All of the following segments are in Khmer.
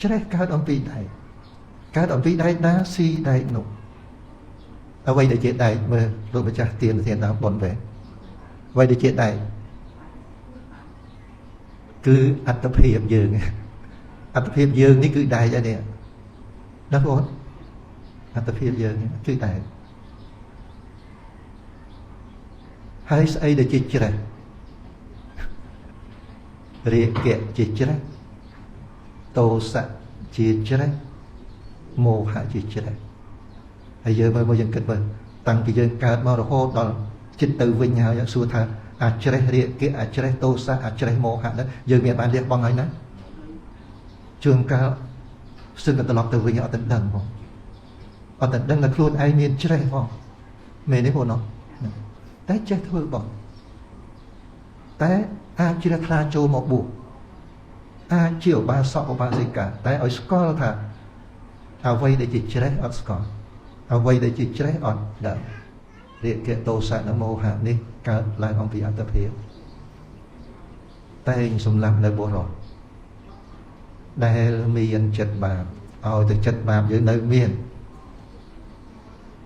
ចេះកើតអំពីដែកកើតអំពីដែកណាស៊ីដែកនោះអ្វីដែលជាដែកមើលលោកម្ចាស់ទានដើមបុណ្យវិញអ្វីដែលជាដែកគឺអត្តភាពយើងអត្តភាពយើងនេះគឺដែកហើយនេះណាបងអត្តភាពយើងគឺដែកហើយស្អីដែលជាច្រេះរាគៈជាច្រេះតោសៈជាច្រេះមោហៈជាច្រេះហើយយើងមើលយើងគិតមើលតាំងពីយើងកើតមករហូតដល់ចិត្តទៅវិញហើយសួរថាអាច្រេះរាគៈអាច្រេះតោសៈអាច្រេះមោហៈហ្នឹងយើងមានបានលះបង់ហើយណាជួនកាលសឹងតែត្រឡប់ទៅវិញអត់ទៅដឹងផងអត់ទៅដឹងថាខ្លួនឯងមានច្រេះផងមែនទេបងតែចេះធ្វើបងតែអាចជ្រះថ្លាចូលមកបួសអាចជាឧបាសកឧបាសិកាតែឲ្យស្គាល់ថាអ្វីដែលជាច្រេះអត់ស្គាល់អ្វីដែលជាច្រេះអត់ដឹងរាគៈតោសៈនិងមោហៈនេះកើតឡើងអំពីអត្តភាពតែងសម្លាប់នៅបុរសដែលមានចិត្តបាបឲ្យទៅចិត្តបាបយើងនៅមាន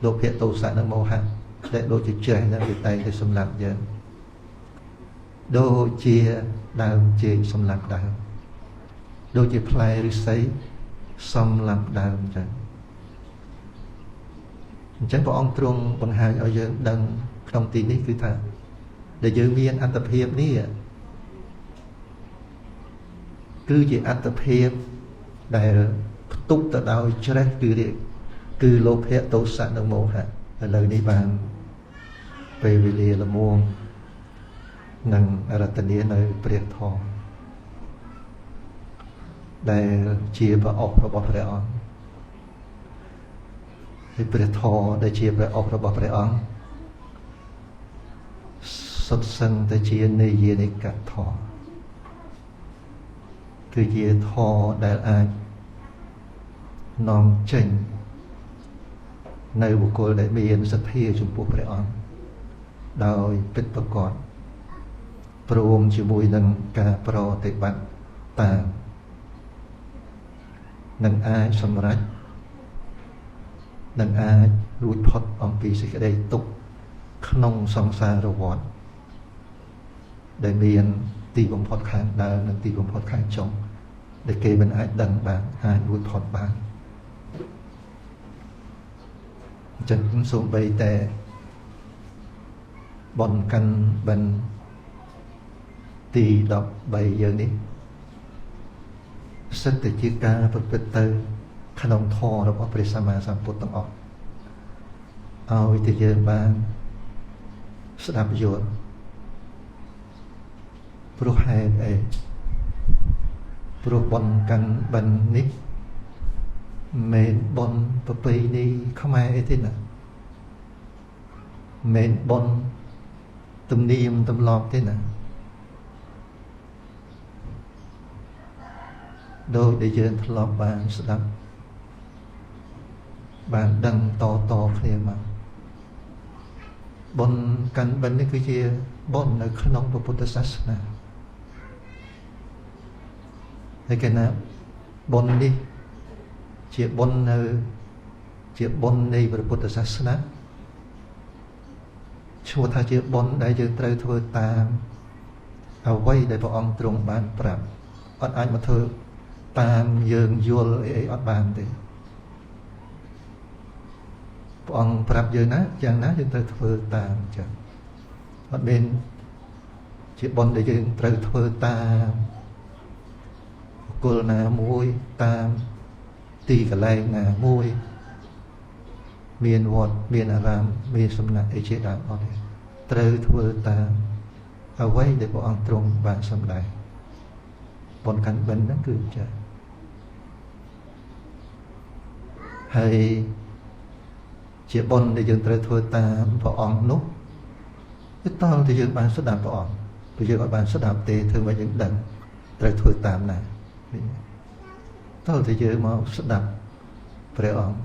លោភៈតោសៈនិងមោហៈដែលដូចជាច្រេះនឹងវាតែងទៅសម្លាប់យើងដូចជាដើមជែកសម្លាប់ដើមដូចជាផ្លែឫស្សីសម្លាប់ដើមអញ្ចឹងព្រះអង្គទ្រង់បង្ហាញឲ្យយើងដឹងក្នុងទីនេះគឺថាដែលយើងមានអត្តភាពនេះគឺជាអត្តភាពដែលផ្ទុកទៅដោយច្រេះគឺលោភៈទោសៈនិងមោហៈឥឡូវនេះបានពេលវេលាល្មមនឹងរតនានៅព្រះធម៌ដែលជាព្រះអុសរបស់ព្រះអង្គហើយព្រះធម៌ដែលជាព្រះអុសរបស់ព្រះអង្គសុទ្ធសឹងតែជានិយានិកធម៌គឺជាធម៌ដែលអាចនាំចេញនៅបុគ្គលដែលមានសទ្ធាចំពោះព្រះអង្គដោយពិតប្រាកដព្រមជាមួយនឹងការប្រតិបត្តិតាមនឹងអាចសម្រេចនឹងអាចរួចផុតអំពីសេចក្តីទុក្ខក្នុងសង្សារវដ្តដែលមានទីបំផុតខាងដើមនិងទីបំផុតខាងចុងដែលគេមិនអាចដឹងបានអាចរួចផុតបានអញ្ចឹងសូម្បីតែបនកាន់បិណ្ឌទី13យើងនេះសិតតែជាការប្រព្រឹត្តទៅក្នុងធម៌របស់ព្រះសម្មាសម្ពុទ្ធទាំងអស់ឲ្យតែយើងបានស្ដាប់យល់ព្រោះហេតុអីព្រោះបនកាន់បិណ្ឌនេះមិនបនប្រពៃណីខ្មែរអីទេណាមិនបនទំនៀមទម្លាប់ទេណាដោយដែលយើងធ្លាប់បានស្ដាប់បានដឹងតគ្នាមកបុណ្យកាន់បិណ្ឌនេះគឺជាបុណ្យនៅក្នុងពុទ្ធសាសនាហើយគេណាបុណ្យនេះជាបុណ្យនៃព្រះពុទ្ធសាសនាឈ្មោះថាជាបុណ្យដែលយើងត្រូវធ្វើតាមអ្វីដែលព្រះអង្គទ្រង់បានប្រាប់អត់អាចមកធ្វើតាមយើងយល់អីអត់បានទេព្រះអង្គប្រាប់យើងណាយ៉ាងណាយើងត្រូវធ្វើតាមអញ្ចឹងអត់មានជាបុណ្យដែលយើងត្រូវធ្វើតាមបុគ្គលណាមួយតាមទីកន្លែងណាមួយមានវត្តមានអារាមមានសំណាក់អីជាដើមអត់ទេត្រូវធ្វើតាមអ្វីដែលព្រះអង្គទ្រង់បានសម្ដែងបុណ្យកាន់បិណ្ឌហ្នឹងគឺអញ្ចឹងហើយជាបុណ្យដែលយើងត្រូវធ្វើតាមព្រះអង្គនោះគឺតើតែយើងបានស្ដាប់ព្រះអង្គព្រោះយើងអត់បានស្ដាប់ទេធ្វើមកយើងដឹងត្រូវធ្វើតាមណាតើតែយើងមកស្ដាប់ព្រះអង្គ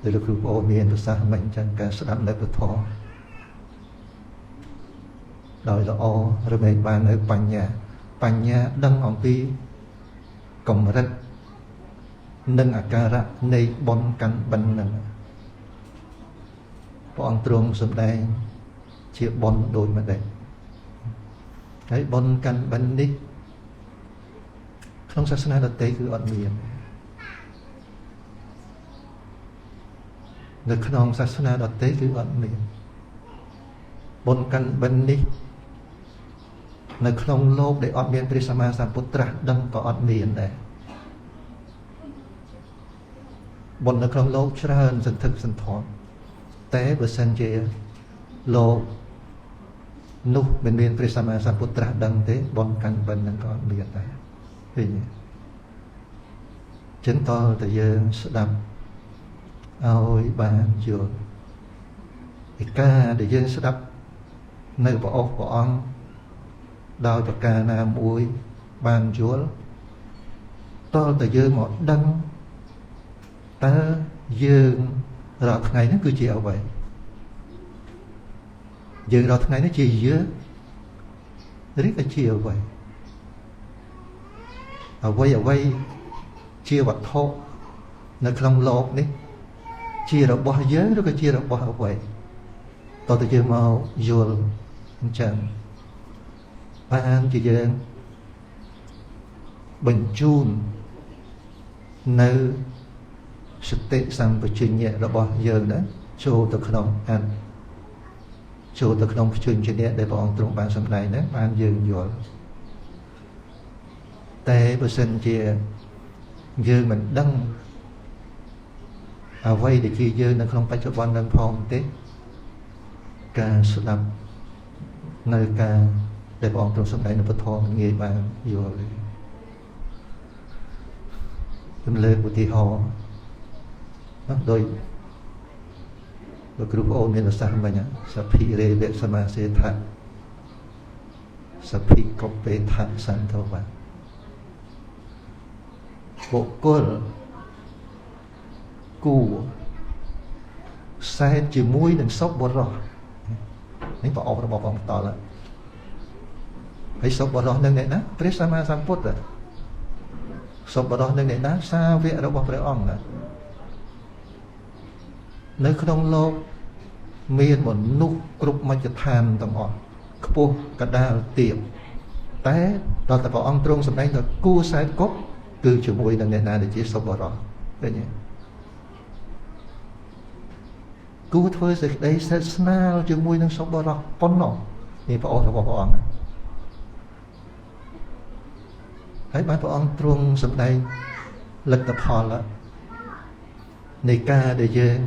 ដែលលោកគ្រូប្អូនមានប្រសាសន៍មិនអញ្ចឹងការស្ដាប់នៅពធដោយល្អរមែងបាននៅបញ្ញាដឹងអំពី កម្រិតនិងអាការៈនៃបុណ្យកាន់បិណ្ឌនឹងព្រះអង្គទ្រង់សម្ដែងជាបុណ្យដូចម្ដេចហើយបុណ្យកាន់បិណ្ឌនេះក្នុងសាសនាដទៃគឺអត់មាននៅក្នុងសាសនាដទៃគឺអត់មានបុណ្យកាន់បិណ្ឌនេះនៅក្នុងលោកដែលអត់មានព្រះសម្មាសម្ពុទ្ធត្រាស់ដឹងក៏អត់មានដែរបុណ្យនៅក្នុងលោកច្រើនសន្ធឹកសន្ធាប់តែបើសិនជាលោកនោះមិនមានព្រះសម្មាសម្ពុទ្ធត្រាស់ដឹងទេបុណ្យកាន់បិណ្ឌនឹងក៏អត់មានដែរឃើញទេចឹងតើតើយើងស្ដាប់ឲ្យបានយល់ឯការដែលយើងស្ដាប់នៅព្រះអង្គដោយប្រការណាមួយបានយល់តើតើយើងមកដឹងតើយើងរាល់ថ្ងៃនេះគឺជាអ្វីយើងរាល់ថ្ងៃនេះជាយើងឬក៏ជាអ្វីជាវត្ថុនៅក្នុងលោកនេះជារបស់យើងឬក៏ជារបស់អ្វីតើតើយើងមកយល់អញ្ចឹងបានជាយើងបញ្ជូននៅសតិសម្បជញ្ញៈរបស់យើងណាចូលទៅក្នុងចូលទៅក្នុងភញ្ញៈដែលព្រះអង្គទ្រង់បានសម្ដែងហ្នឹងបានយើងយល់តែបើសិនជាយើងមិនដឹងអ្វីដែលជាយើងនៅក្នុងបច្ចុប្បន្ននឹងផងទេការស្ដាប់នៅការដែលព្រះអង្គទ្រង់សម្ដែងនៅពធមិនងាយបានយល់ទេខ្ញុំលើកឧទាហរណ៍ដោយគ្រូប្អូនមានប្រសាសន៍មិញសភិរេវៈសមាសេដ្ឋៈសភិកុបេថៈសន្ធវៈបុគ្គលគូសែនជាមួយនឹងសពបរោះនេះប្រអប់របស់អង្គតលហើយសពបរោះនឹងអ្នកណាព្រះសម្មាសម្ពុទ្ធសពបរោះនឹងអ្នកណាសាវករបស់ព្រះអង្គនៅក្នុងលោកមានមនុស្សគ្រប់មជ្ឈដ្ឋានទាំងអស់ខ្ពស់កដាលទាបតែដល់តែព្រះអង្គទ្រង់សម្ដែងថាគូសែនគប់គឺជាមួយនឹងអ្នកណាដែលជាសពបរោះឃើញទេគូធ្វើសេចក្តីស្និទ្ធស្នាលជាមួយនឹងសពបរោះប៉ុណ្ណោះនេះព្រះអង្គរបស់ព្រះអង្គហើយបានព្រះអង្គទ្រង់សម្ដែងលទ្ធផលនៃការដែលយើង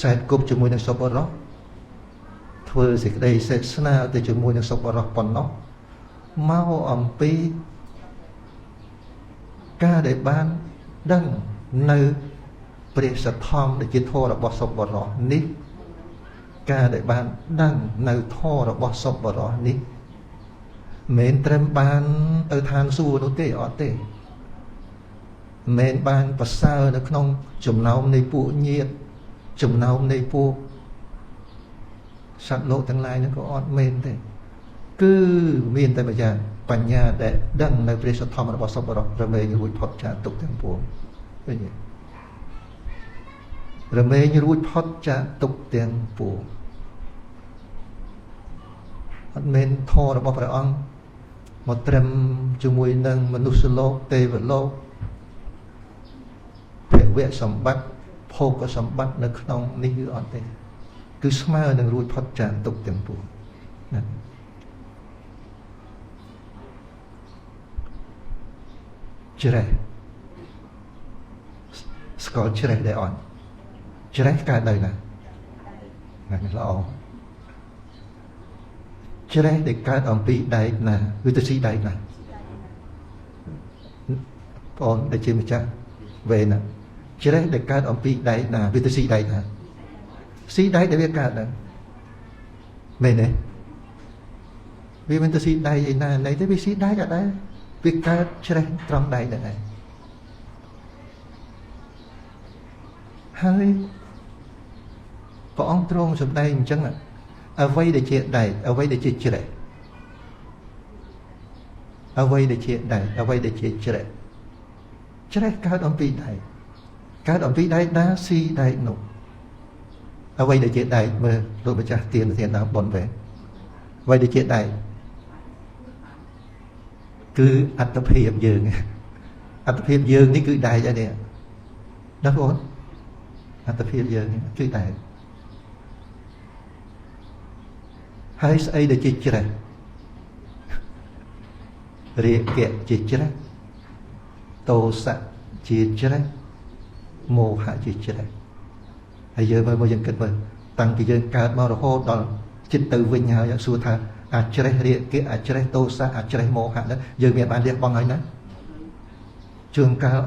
សែនគប់ជាមួយនឹងសពបរោះធ្វើសេចក្តីស្និទ្ធស្នាលទៅជាមួយនឹងសពបរោះប៉ុណ្ណោះមកអំពីការដែលបានដឹងនៅព្រះសទ្ធំដែលជាធម៌របស់សពបរោះនេះការដែលបានដឹងនៅធម៌របស់សពបរោះនេះមិនត្រឹមបានទៅឋានសួគ៌នោះទេអត់ទេមិនបានប្រសើរនៅក្នុងចំណោមនៃពួកញាតិចំណោមនៃពួកសត្វលោកទាំងឡាយនោះក៏អត់មែនទេគឺមានតែម្យ៉ាងបញ្ញាដែលដឹងនៅព្រះសទ្ធំរបស់សពបរោះរមែងរួចផុតចាកទុក្ខទាំងពួងឃើញទេរមែងរួចផុតចាកទុក្ខទាំងពួងអត់មែនធម៌របស់ព្រះអង្គមកត្រឹមជាមួយនឹងមនុស្សលោកទេវលោកភវៈសម្បត្តិភោគសម្បត្តិនៅក្នុងនេះគឺអត់ទេគឺស្មើនឹងរួចផុតចាកទុក្ខទាំងពួងណាជ្រេះស្គាល់ជ្រេះដែរអត់ជ្រេះកើតនៅណាល្អជ្រេះដែលកើតអំពីដែកណាវាទៅស៊ីដែកណាបងដែលជាម្ចាស់វេណាជ្រេះដែលកើតអំពីដែកណាវាទៅស៊ីដែកណាស៊ីដែកដែលវាកើតហ្នឹងមែនទេវាមិនទៅស៊ីដែកឯណាណៃទេវាស៊ីដែកអត់ដែរវាកើតជ្រេះត្រង់ដែកហ្នឹងឯងហើយព្រះអង្គទ្រង់សម្ដែងអញ្ចឹងអ្វីដែលជាដែកអ្វីដែលជាជ្រេះអ្វីដែលជាដែកអ្វីដែលជាជ្រេះ ច្រេះកើតអំពីដែកកើតអំពីដែកណាស៊ីដែកនោះអ្វីដែលជាដែកមើលលោកម្ចាស់ទានដើមប៉ុនវិញអ្វីដែលជាដែកគឺអត្តភាពយើងអត្តភាពយើងនេះគឺដែកហើយនេះណាបងប្អូនអត្តភាពយើងនេះគឺដែកហើយស្អីដែលជាច្រេះរាគៈជាច្រេះទោសៈជាច្រេះមោហៈជាច្រេះហើយយើងមើលយើងគិតមើលតាំងពីយើងកើតមករហូតដល់ចិត្តទៅវិញហើយសួរថាអាច្រេះរាគៈអាច្រេះទោសៈអាច្រេះមោហៈហ្នឹងយើងមានបានលះបង់ហើយណាជួនកាល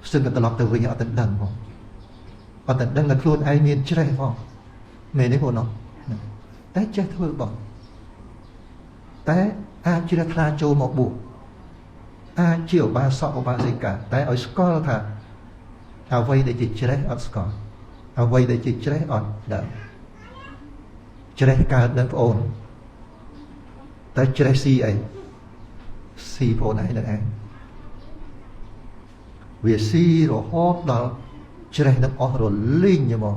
ស្ទឹងតែត្រឡប់ទៅវិញអត់ទៅដឹងផងអត់ទៅដឹងថាខ្លួនឯងមានច្រេះផងមែនទេបងប្អូនតែចេះធ្វើបងតែអាចជ្រះថ្លាចូលមកបួសអាចជាឧបាសកឧបាសិកាតែឲ្យស្គាល់ថាអ្វីដែលជាច្រេះអត់ស្គាល់អ្វីដែលជាច្រេះអត់ដឹងច្រេះកើតនឹងប្អូនតែច្រេះស៊ីអីស៊ីប្អូនឯងនឹងឯងវាស៊ីរហូតដល់ច្រេះនឹងអស់រលីងហ្មង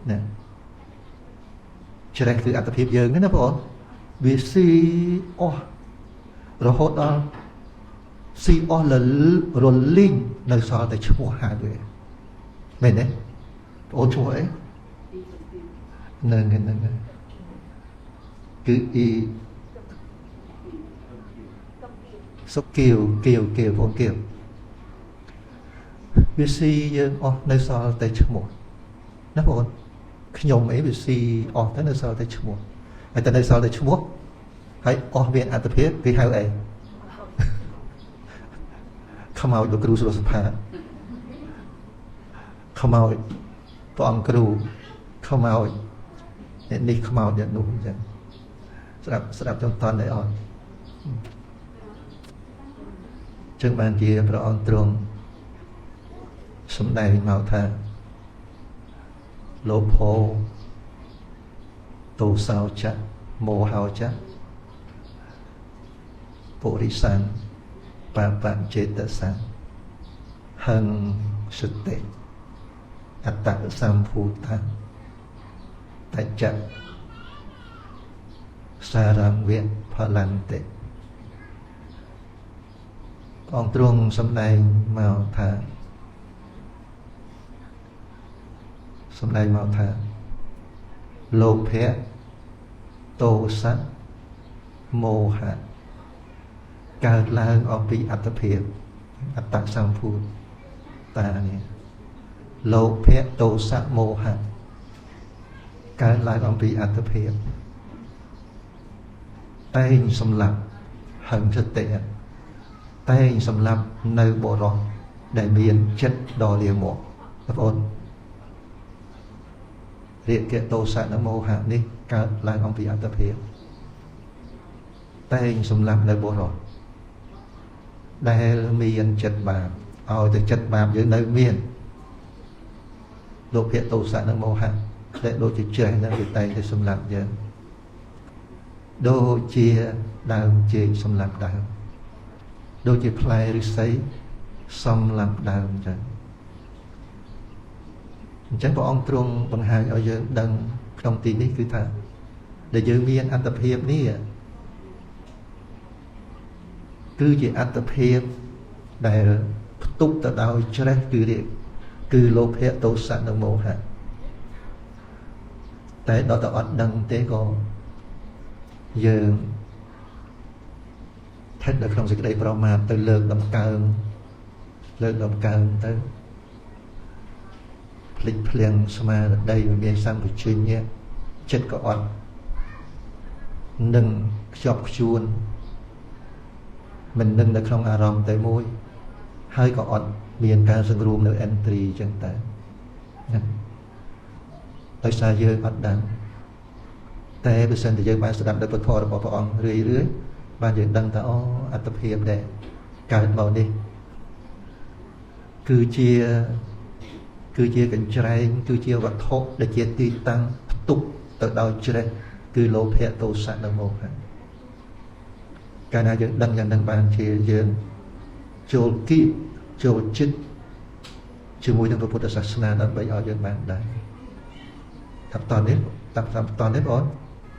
ណាច្រេះគឺអត្តភាពយើងណាបងប្អូនវាស៊ីអស់រហូតដល់ស៊ីអស់រលីងនៅសល់តែឈ្មោះហើយវាមែនទេបងប្អូនឈ្មោះអីនឹងគឺអ៊ីសុគៀវគៀវបងគៀវវាស៊ីយើងអស់នៅសល់តែឈ្មោះណាបងប្អូនខ្ញុំអីវាស៊ីអស់ទៅនៅសល់តែឈ្មោះហើយតែនៅសល់តែឈ្មោះហើយអស់មានអត្តភាពគេហៅអីខ្មោចលោកគ្រូសុរសភាខ្មោចព្រះអង្គគ្រូខ្មោចអ្នកនេះខ្មោចអ្នកនោះអញ្ចឹងស្ដាប់ចំតន់ដែរអត់ចឹងបានជាព្រះអង្គទ្រង់សម្ដែងមកថាលោភោទោសោចៈមោហោចៈពុរិសੰបបចេតសੰហឹងសតិអត្តសម្ភូតੰតច្ចៈសារង្វៈផលន្តិព្រះអង្គទ្រង់សម្ដែងមកថាលោភៈទោសៈមោហៈកើតឡើងអំពីអត្តភាពអត្តសម្ភូតានេះលោភៈទោសៈមោហៈកើតឡើងអំពីអត្តភាពតែងសម្លាប់ហឹងសតិតែងសម្លាប់នៅបរិសុទ្ធដែលមានចិត្តដ៏លាមកបងប្អូនរាគៈទោសៈនិងមោហៈនេះកើតឡើងអំពីអត្តភាពតែងសម្លាប់នៅបុរសដែលមានចិត្តបាបឲ្យតែចិត្តបាបយើងនៅមានលោភៈទោសៈនិងមោហៈដែលដូចជាចេះនឹងវាតែងតែសម្លាប់យើងដូចជាដើមចេកសម្លាប់ដើមដូចជាផ្លែឫស្សីសម្លាប់ដើមចឹងអញ្ចឹងព្រះអង្គទ្រង់បង្ហាញឲ្យយើងដឹងក្នុងទីនេះគឺថាដែលយើងមានអត្តភាពនេះគឺជាអត្តភាពដែលផ្ទុកទៅដោយច្រេះគឺលោភៈទោសៈនិងមោហៈតែដល់តែអត់ដឹងទេក៏យើងស្ថិតនៅក្នុងសេចក្តីប្រមាទទៅលើកដំកើងទៅភ្លេចភ្លាំងស្មារតីវិញ្ញាណសម្បជញ្ញៈចិត្តក៏អត់នឹងខ្ជាប់ខ្ជួនមិននឹងនៅក្នុងអារម្មណ៍តែមួយហើយក៏អត់មានការសង្រួមនៅ entry អញ្ចឹងតែដោយសារយើងអត់ដឹងតែបើសិនជាយើងបានស្ដាប់នៅពធរបស់ព្រះអង្គរឿយបានយើងដឹងថាអូអត្តភាពដែលកើតមកនេះគឺជាកញ្ច្រែងគឺជាវត្ថុដែលជាទីតាំងផ្ទុកទៅដោយច្រេះគឺលោភៈទោសៈនិងមោហៈកាលណាយើងដឹងយ៉ាងនឹងបានជាយើងចូលគៀប ចូលចិត្តជាមួយនឹងព្រះពុទ្ធសាសនាដើម្បីឲ្យយើងបានដែរថាតនេះបង